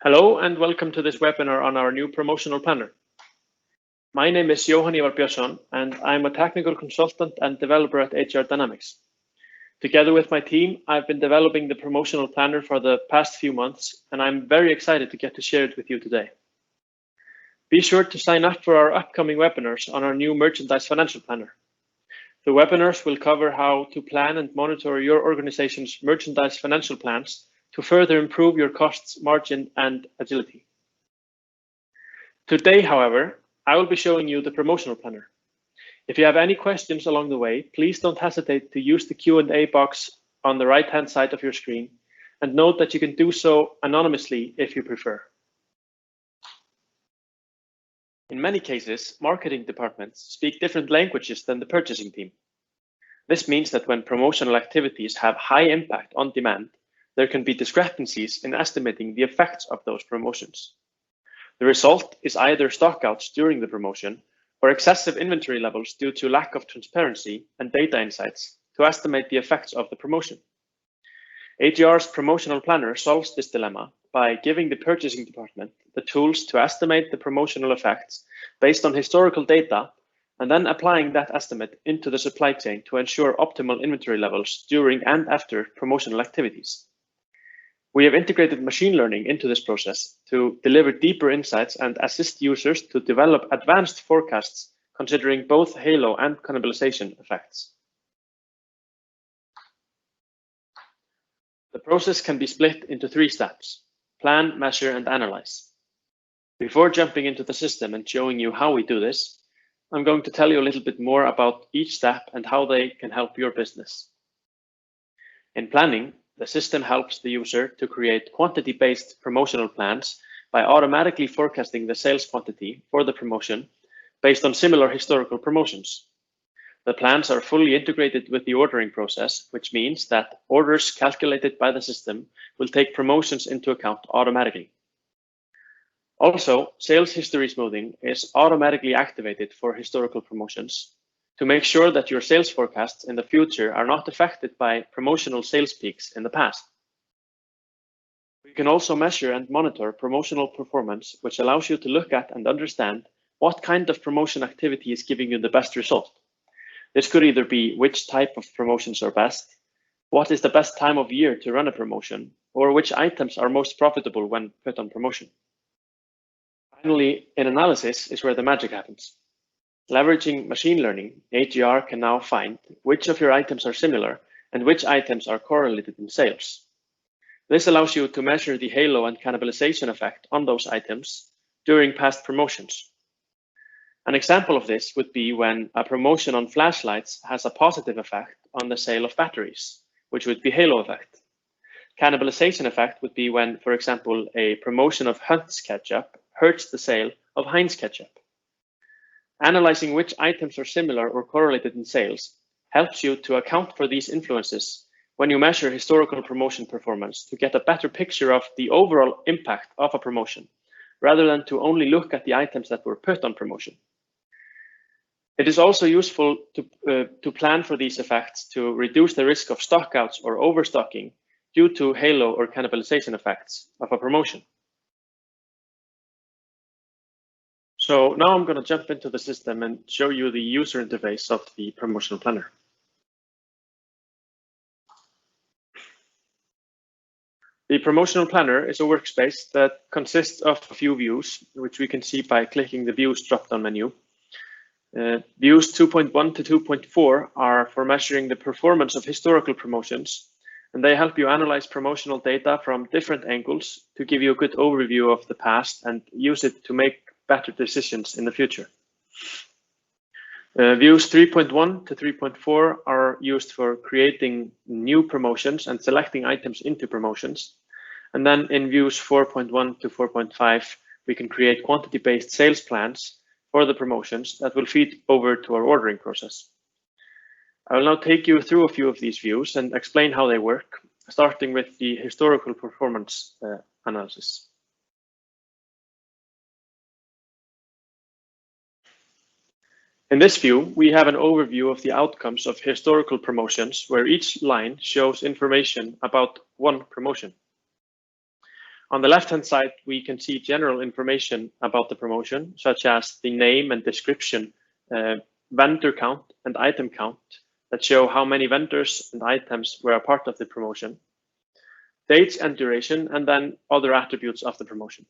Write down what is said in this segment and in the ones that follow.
Hello and welcome to this webinar on our new promotional planner. My name is Jóhann Ívar Björnsson and I'm a technical consultant and developer at HR Dynamics. Together with my team, I've been developing the promotional planner for the past few months and I'm very excited to get to share it with you today. Be sure to sign up for our upcoming webinars on our new merchandise financial planner. The webinars will cover how to plan and monitor your organization's merchandise financial plans to further improve your costs, margin, and agility. Today, however, I will be showing you the promotional planner. If you have any questions along the way, please don't hesitate to use the Q&A box on the right-hand side of your screen, and note that you can do so anonymously if you prefer. In many cases, marketing departments speak different languages than the purchasing team. This means that when promotional activities have high impact on demand, there can be discrepancies in estimating the effects of those promotions. The result is either stockouts during the promotion or excessive inventory levels due to lack of transparency and data insights to estimate the effects of the promotion. HR's promotional planner solves this dilemma by giving the purchasing department the tools to estimate the promotional effects based on historical data and then applying that estimate into the supply chain to ensure optimal inventory levels during and after promotional activities. We have integrated machine learning into this process to deliver deeper insights and assist users to develop advanced forecasts considering both halo and cannibalisation effects. The process can be split into 3 steps: plan, measure, and analyze. Before jumping into the system and showing you how we do this, I'm going to tell you a little bit more about each step and how they can help your business. In planning, the system helps the user to create quantity-based promotional plans by automatically forecasting the sales quantity for the promotion based on similar historical promotions. The plans are fully integrated with the ordering process, which means that orders calculated by the system will take promotions into account automatically. Also, sales history smoothing is automatically activated for historical promotions to make sure that your sales forecasts in the future are not affected by promotional sales peaks in the past. We can also measure and monitor promotional performance, which allows you to look at and understand what kind of promotion activity is giving you the best result. This could either be which type of promotions are best, what is the best time of year to run a promotion, or which items are most profitable when put on promotion. Finally, in analysis is where the magic happens. Leveraging machine learning, HR can now find which of your items are similar and which items are correlated in sales. This allows you to measure the halo and cannibalisation effect on those items during past promotions. An example of this would be when a promotion on flashlights has a positive effect on the sale of batteries, which would be halo effect. Cannibalisation effect would be when, for example, a promotion of Hunt's ketchup hurts the sale of Heinz ketchup. Analyzing which items are similar or correlated in sales helps you to account for these influences when you measure historical promotion performance to get a better picture of the overall impact of a promotion, rather than to only look at the items that were put on promotion. It is also useful to plan for these effects to reduce the risk of stockouts or overstocking due to halo or cannibalisation effects of a promotion. So now I'm going to jump into the system and show you the user interface of the promotional planner. The promotional planner is a workspace that consists of a few views, which we can see by clicking the Views drop-down menu. Views 2.1 to 2.4 are for measuring the performance of historical promotions, and they help you analyze promotional data from different angles to give you a good overview of the past and use it to make better decisions in the future. Views 3.1 to 3.4 are used for creating new promotions and selecting items into promotions. And then in views 4.1 to 4.5, we can create quantity-based sales plans for the promotions that will feed over to our ordering process. I will now take you through a few of these views and explain how they work, starting with the historical performance analysis. In this view, we have an overview of the outcomes of historical promotions where each line shows information about one promotion. On the left-hand side, we can see general information about the promotion, such as the name and description, vendor count and item count that show how many vendors and items were a part of the promotion, dates and duration, and then other attributes of the promotion.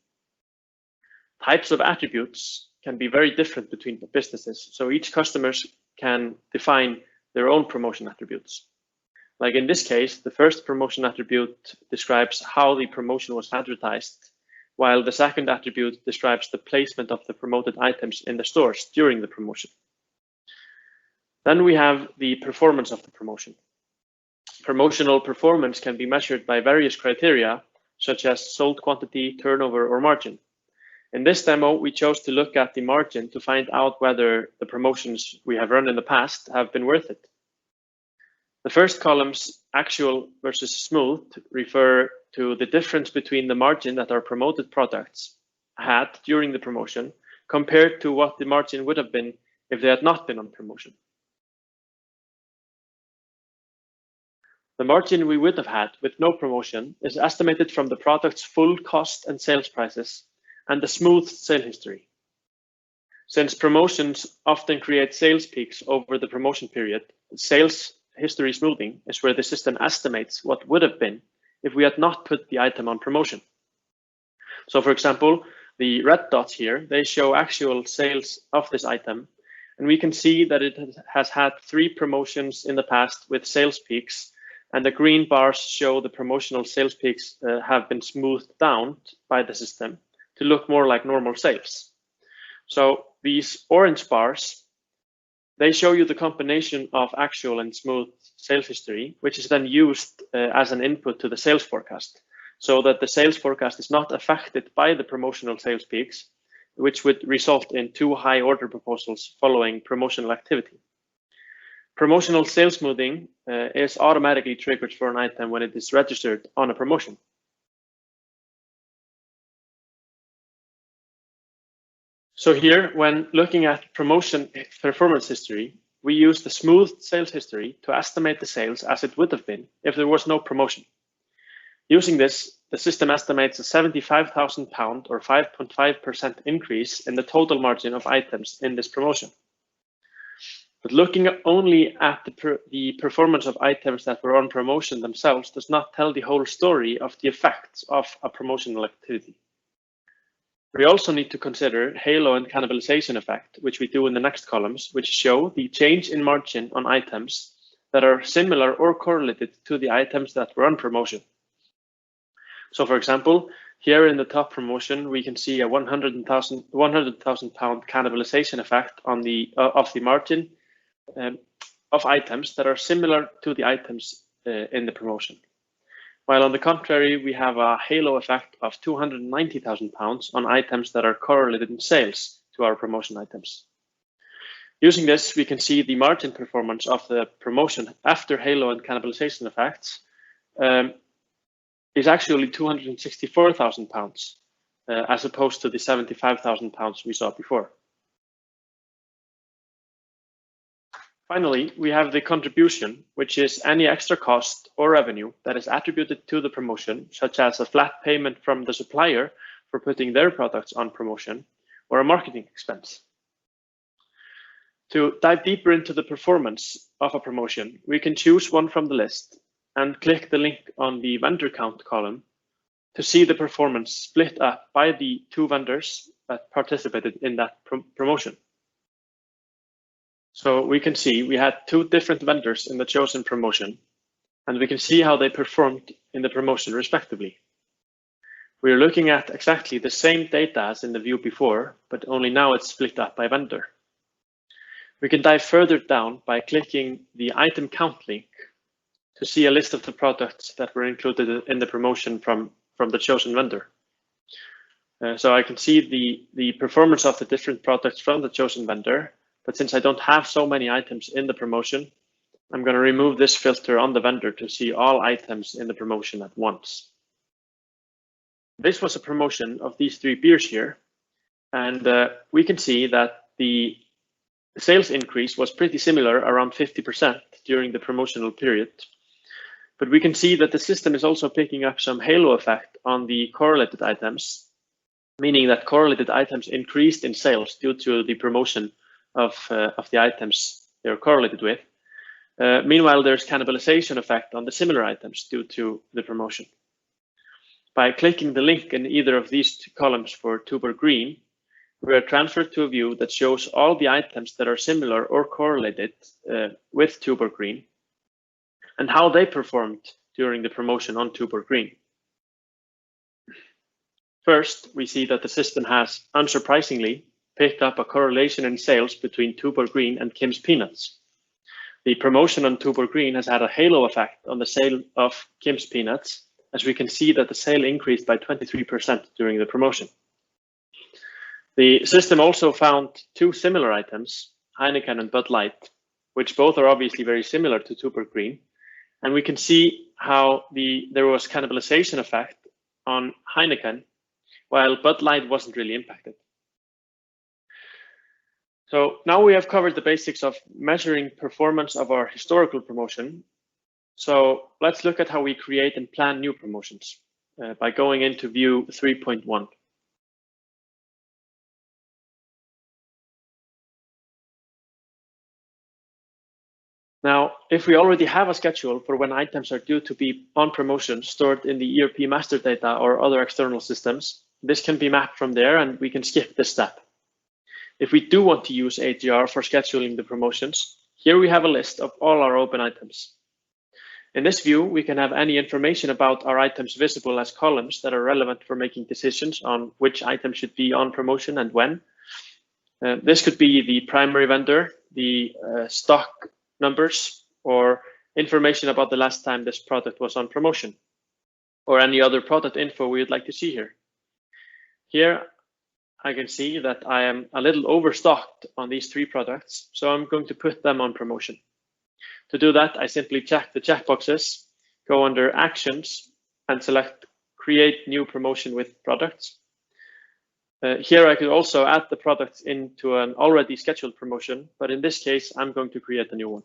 Types of attributes can be very different between businesses, so each customer can define their own promotion attributes. Like in this case, the first promotion attribute describes how the promotion was advertised, while the second attribute describes the placement of the promoted items in the stores during the promotion. Then we have the performance of the promotion. Promotional performance can be measured by various criteria, such as sold quantity, turnover, or margin. In this demo, we chose to look at the margin to find out whether the promotions we have run in the past have been worth it. The first columns, actual versus smooth, refer to the difference between the margin that our promoted products had during the promotion compared to what the margin would have been if they had not been on promotion. The margin we would have had with no promotion is estimated from the product's full cost and sales prices and the smooth sale history. Since promotions often create sales peaks over the promotion period, sales history smoothing is where the system estimates what would have been if we had not put the item on promotion. So for example, the red dots here, they show actual sales of this item, and we can see that it has had 3 promotions in the past with sales peaks, and the green bars show the promotional sales peaks have been smoothed down by the system to look more like normal sales. So these orange bars, they show you the combination of actual and smooth sales history, which is then used as an input to the sales forecast, so that the sales forecast is not affected by the promotional sales peaks, which would result in too high order proposals following promotional activity. Promotional sales smoothing is automatically triggered for an item when it is registered on a promotion. So here, when looking at promotion performance history, we use the smooth sales history to estimate the sales as it would have been if there was no promotion. Using this, the system estimates a £75,000 or 5.5% increase in the total margin of items in this promotion. But looking only at the performance of items that were on promotion themselves does not tell the whole story of the effects of a promotional activity. We also need to consider halo and cannibalisation effect, which we do in the next columns, which show the change in margin on items that are similar or correlated to the items that were on promotion. So for example, here in the top promotion, we can see a £100,000 cannibalisation effect on of the margin of items that are similar to the items in the promotion. While on the contrary, we have a halo effect of £290,000 on items that are correlated in sales to our promotion items. Using this, we can see the margin performance of the promotion after halo and cannibalisation effects is actually £264,000 as opposed to the £75,000 we saw before. Finally, we have the contribution, which is any extra cost or revenue that is attributed to the promotion, such as a flat payment from the supplier for putting their products on promotion, or a marketing expense. To dive deeper into the performance of a promotion, we can choose one from the list and click the link on the vendor count column to see the performance split up by the 2 vendors that participated in that promotion. So we can see we had 2 different vendors in the chosen promotion, and we can see how they performed in the promotion respectively. We are looking at exactly the same data as in the view before, but only now it's split up by vendor. We can dive further down by clicking the item count link to see a list of the products that were included in the promotion from the chosen vendor. So I can see the performance of the different products from the chosen vendor, but since I don't have so many items in the promotion, I'm going to remove this filter on the vendor to see all items in the promotion at once. This was a promotion of these 3 beers here, and we can see that the sales increase was pretty similar, around 50% during the promotional period. But we can see that the system is also picking up some halo effect on the correlated items, meaning that correlated items increased in sales due to the promotion of the items they're correlated with. Meanwhile, there's cannibalisation effect on the similar items due to the promotion. By clicking the link in either of these two columns for Tuborg Green, we are transferred to a view that shows all the items that are similar or correlated with Tuborg Green and how they performed during the promotion on Tuborg Green. First, we see that the system has, unsurprisingly, picked up a correlation in sales between Tuborg Green and Kim's Peanuts. The promotion on Tuborg Green has had a halo effect on the sale of Kim's Peanuts, as we can see that the sale increased by 23% during the promotion. The system also found two similar items, Heineken and Bud Light, which both are obviously very similar to Tuborg Green, and we can see how there was cannibalisation effect on Heineken, while Bud Light wasn't really impacted. So now we have covered the basics of measuring performance of our historical promotion. So let's look at how we create and plan new promotions by going into view 3.1. Now, if we already have a schedule for when items are due to be on promotion stored in the ERP master data or other external systems, this can be mapped from there and we can skip this step. If we do want to use AGR for scheduling the promotions, here we have a list of all our open items. In this view, we can have any information about our items visible as columns that are relevant for making decisions on which item should be on promotion and when. This could be the primary vendor, the stock numbers, or information about the last time this product was on promotion, or any other product info we would like to see here. Here, I can see that I am a little overstocked on these three products, so I'm going to put them on promotion. To do that, I simply check the checkboxes, go under Actions, and select Create New Promotion with Products. Here I could also add the products into an already scheduled promotion, but in this case, I'm going to create a new one.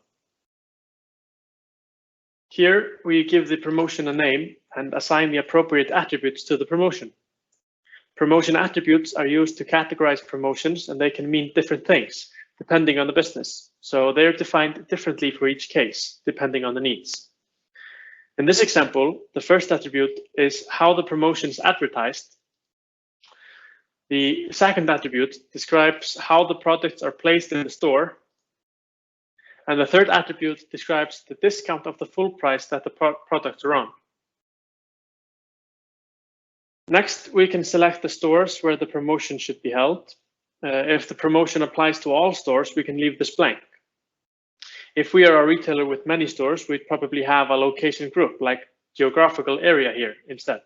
Here, we give the promotion a name and assign the appropriate attributes to the promotion. Promotion attributes are used to categorize promotions, and they can mean different things depending on the business. So they're defined differently for each case, depending on the needs. In this example, the first attribute is how the promotion is advertised. The second attribute describes how the products are placed in the store. And the third attribute describes the discount of the full price that the products are on. Next, we can select the stores where the promotion should be held. If the promotion applies to all stores, we can leave this blank. If we are a retailer with many stores, we'd probably have a location group like geographical area here instead.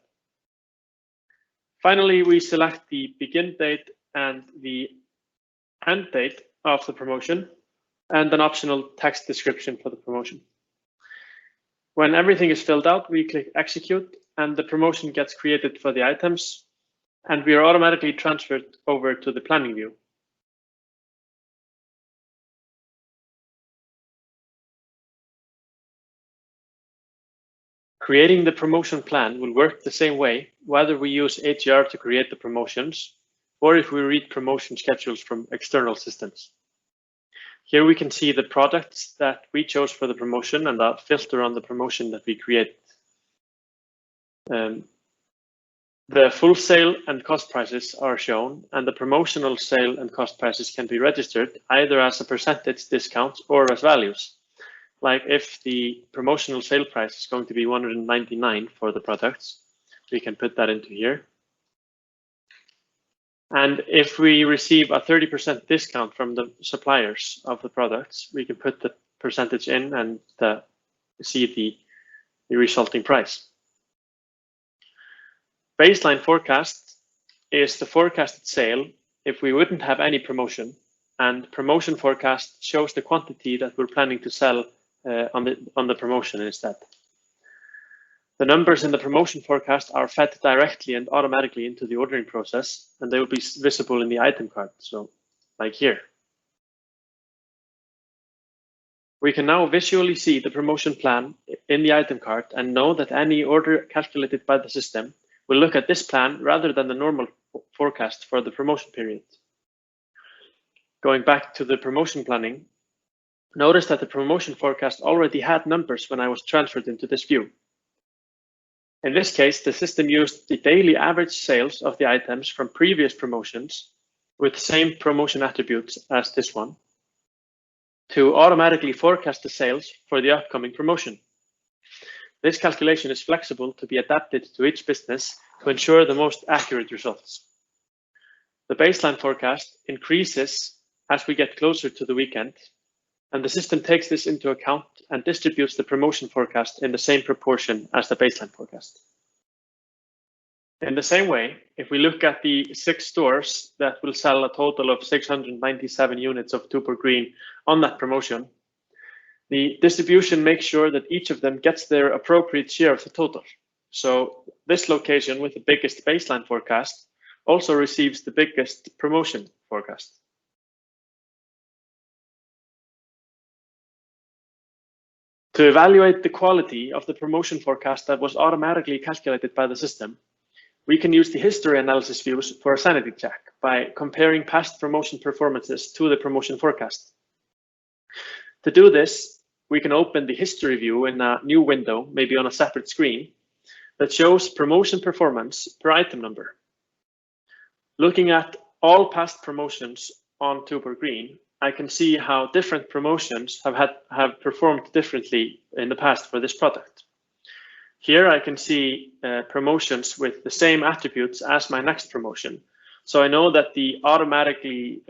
Finally, we select the begin date and the end date of the promotion and an optional text description for the promotion. When everything is filled out, we click execute and the promotion gets created for the items, and we are automatically transferred over to the planning view. Creating the promotion plan will work the same way, whether we use AGR to create the promotions or if we read promotion schedules from external systems. Here we can see the products that we chose for the promotion and a filter on the promotion that we create. The full sale and cost prices are shown, and the promotional sale and cost prices can be registered either as a percentage discount or as values. Like if the promotional sale price is going to be 199 for the products, we can put that into here. And if we receive a 30% discount from the suppliers of the products, we can put the percentage in and see the resulting price. Baseline forecast is the forecasted sale if we wouldn't have any promotion, and promotion forecast shows the quantity that we're planning to sell on the promotion instead. The numbers in the promotion forecast are fed directly and automatically into the ordering process, and they will be visible in the item card, so like here. We can now visually see the promotion plan in the item cart and know that any order calculated by the system will look at this plan rather than the normal forecast for the promotion period. Going back to the promotion planning, notice that the promotion forecast already had numbers when I was transferred into this view. In this case, the system used the daily average sales of the items from previous promotions with the same promotion attributes as this one to automatically forecast the sales for the upcoming promotion. This calculation is flexible to be adapted to each business to ensure the most accurate results. The baseline forecast increases as we get closer to the weekend, and the system takes this into account and distributes the promotion forecast in the same proportion as the baseline forecast. In the same way, if we look at the 6 stores that will sell a total of 697 units of Tuborg Green on that promotion, the distribution makes sure that each of them gets their appropriate share of the total. So this location with the biggest baseline forecast also receives the biggest promotion forecast. To evaluate the quality of the promotion forecast that was automatically calculated by the system, we can use the history analysis views for a sanity check by comparing past promotion performances to the promotion forecast. To do this, we can open the history view in a new window, maybe on a separate screen, that shows promotion performance per item number. Looking at all past promotions on Tuborg Green, I can see how different promotions have performed differently in the past for this product. Here I can see promotions with the same attributes as my next promotion. So I know that the automatically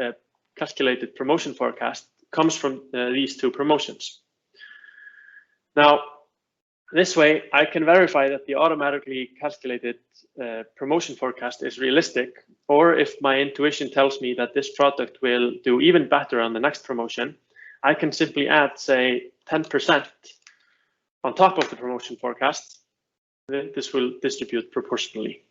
calculated promotion forecast comes from these 2 promotions. Now, this way I can verify that the automatically calculated promotion forecast is realistic, or if my intuition tells me that this product will do even better on the next promotion, I can simply add, say, 10% on top of the promotion forecast. This will distribute proportionally.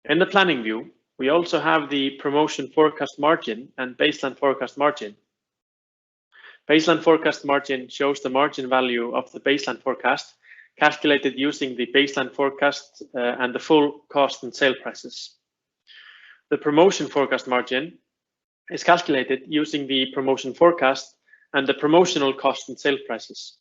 In the planning view, we also have the promotion forecast margin and baseline forecast margin. Baseline forecast margin shows the margin value of the baseline forecast calculated using the baseline forecast and the full cost and sale prices. The promotion forecast margin is calculated using the promotion forecast and the promotional cost and sale prices.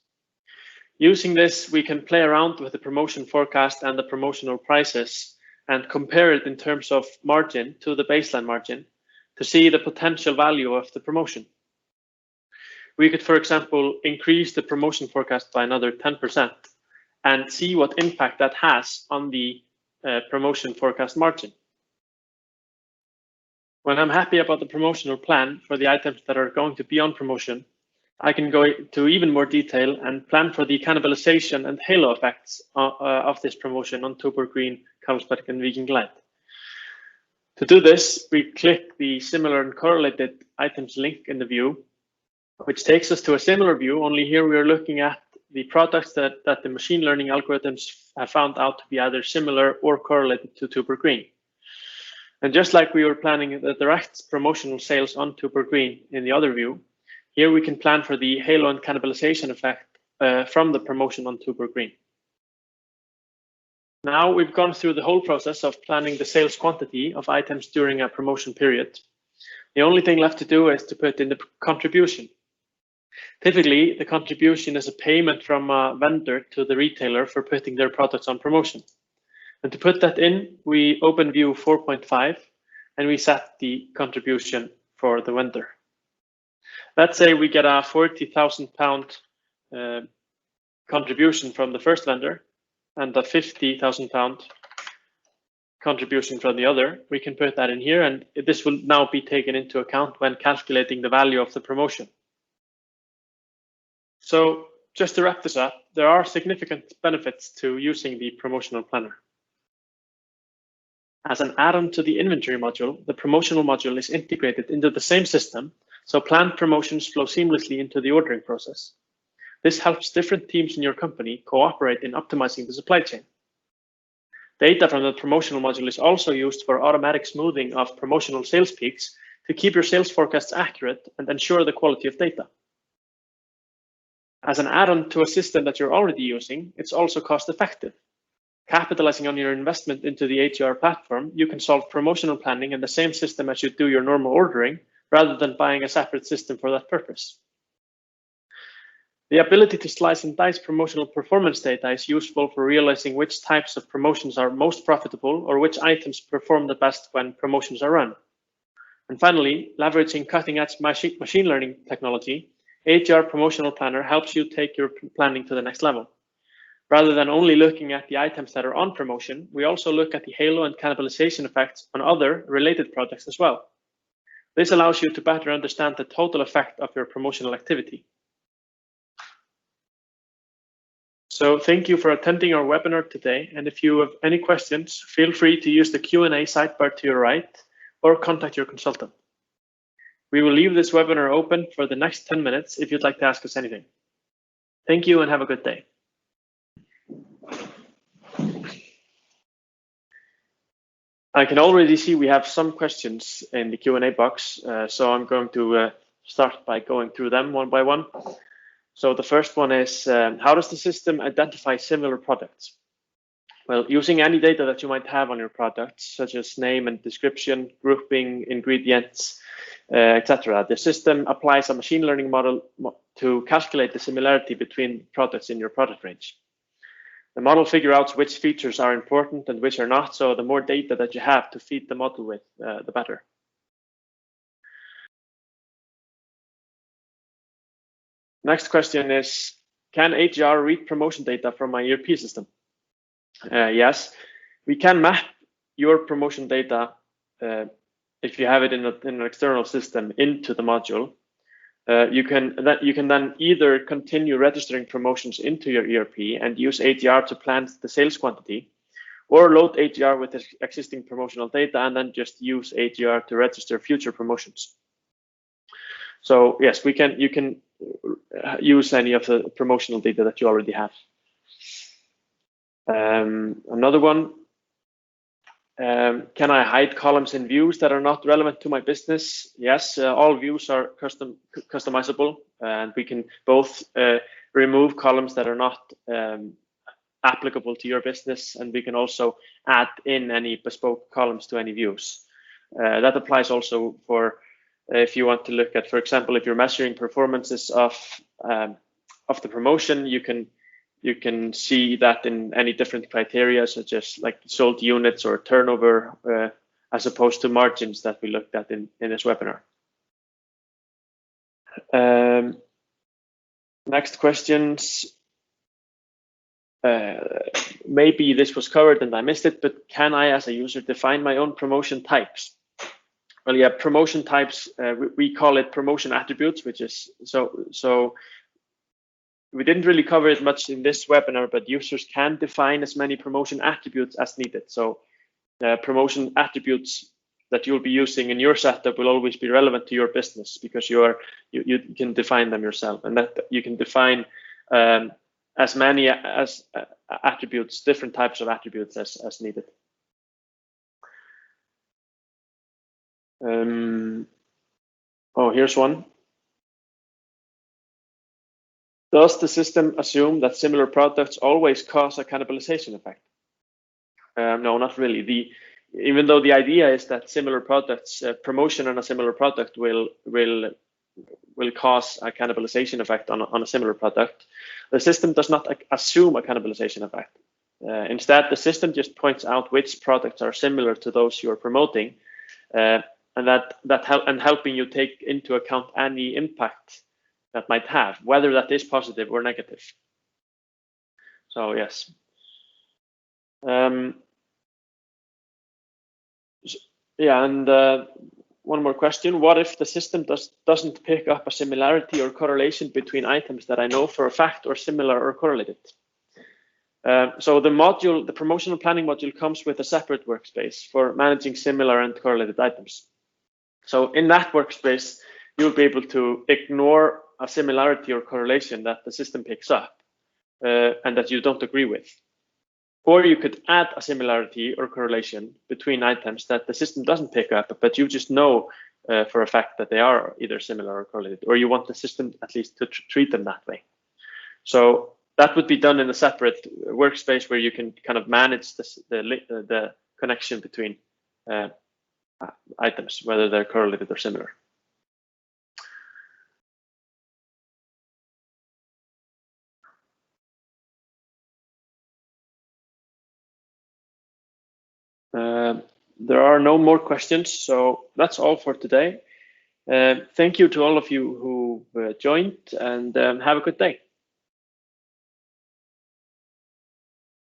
Using this, we can play around with the promotion forecast and the promotional prices and compare it in terms of margin to the baseline margin to see the potential value of the promotion. We could, for example, increase the promotion forecast by another 10% and see what impact that has on the promotion forecast margin. When I'm happy about the promotional plan for the items that are going to be on promotion, I can go into even more detail and plan for the cannibalisation and halo effects of this promotion on Tuborg Green, Carlsberg and Viking Light. To do this, we click the similar and correlated items link in the view, which takes us to a similar view, only here we are looking at the products that the machine learning algorithms have found out to be either similar or correlated to Tuborg Green. And just like we were planning the direct promotional sales on Tuborg Green in the other view, here we can plan for the halo and cannibalization effect from the promotion on Tuborg Green. Now we've gone through the whole process of planning the sales quantity of items during a promotion period. The only thing left to do is to put in the contribution. Typically, the contribution is a payment from a vendor to the retailer for putting their products on promotion. And to put that in, we open view 4.5 and we set the contribution for the vendor. Let's say we get a £40,000 contribution from the first vendor and a £50,000 contribution from the other. We can put that in here, and this will now be taken into account when calculating the value of the promotion. So just to wrap this up, there are significant benefits to using the promotional planner. As an add-on to the inventory module, the promotional module is integrated into the same system, so planned promotions flow seamlessly into the ordering process. This helps different teams in your company cooperate in optimizing the supply chain. Data from the promotional module is also used for automatic smoothing of promotional sales peaks to keep your sales forecasts accurate and ensure the quality of data. As an add-on to a system that you're already using, it's also cost-effective. Capitalizing on your investment into the HR platform, you can solve promotional planning in the same system as you do your normal ordering, rather than buying a separate system for that purpose. The ability to slice and dice promotional performance data is useful for realizing which types of promotions are most profitable or which items perform the best when promotions are run. And finally, leveraging cutting-edge machine learning technology, HR Promotional Planner helps you take your planning to the next level. Rather than only looking at the items that are on promotion, we also look at the halo and cannibalisation effects on other related products as well. This allows you to better understand the total effect of your promotional activity. So thank you for attending our webinar today. And if you have any questions, feel free to use the Q&A sidebar to your right or contact your consultant. We will leave this webinar open for the next 10 minutes if you'd like to ask us anything. Thank you and have a good day. I can already see we have some questions in the Q&A box, so I'm going to start by going through them one by one. So the first one is, how does the system identify similar products? Well, using any data that you might have on your products, such as name and description, grouping, ingredients, etc., the system applies a machine learning model to calculate the similarity between products in your product range. The model figures out which features are important and which are not, so the more data that you have to feed the model with, the better. Next question is, can HR read promotion data from my ERP system? Yes, we can map your promotion data if you have it in an external system into the module. You can then either continue registering promotions into your ERP and use HR to plan the sales quantity, or load HR with existing promotional data and then just use HR to register future promotions. So yes, you can use any of the promotional data that you already have. Another one, can I hide columns in views that are not relevant to my business? Yes, all views are customizable, and we can both remove columns that are not applicable to your business, and we can also add in any bespoke columns to any views. That applies also for if you want to look at, for example, if you're measuring performances of the promotion, you can see that in any different criteria, such as like sold units or turnover, as opposed to margins that we looked at in this webinar. Next questions. Maybe this was covered and I missed it, but can I, as a user, define my own promotion types? Well, yeah, promotion types, we call it promotion attributes, which is so we didn't really cover it much in this webinar, but users can define as many promotion attributes as needed. So promotion attributes that you'll be using in your setup will always be relevant to your business because you can define them yourself, and that you can define as many as attributes, different types of attributes as needed. Oh, here's one. Does the system assume that similar products always cause a cannibalisation effect? No, not really. Even though the idea is that similar products, promotion on a similar product will cause a cannibalisation effect on a similar product, the system does not assume a cannibalisation effect. Instead, the system just points out which products are similar to those you are promoting, and helping you take into account any impact that might have, whether that is positive or negative. So yes. Yeah, and one more question. What if the system doesn't pick up a similarity or correlation between items that I know for a fact are similar or correlated? So the promotional planning module comes with a separate workspace for managing similar and correlated items. So in that workspace, you'll be able to ignore a similarity or correlation that the system picks up and that you don't agree with. Or you could add a similarity or correlation between items that the system doesn't pick up, but you just know for a fact that they are either similar or correlated, or you want the system at least to treat them that way. So that would be done in a separate workspace where you can kind of manage the connection between items, whether they're correlated or similar. There are no more questions, so that's all for today. Thank you to all of you who joined, and have a good day.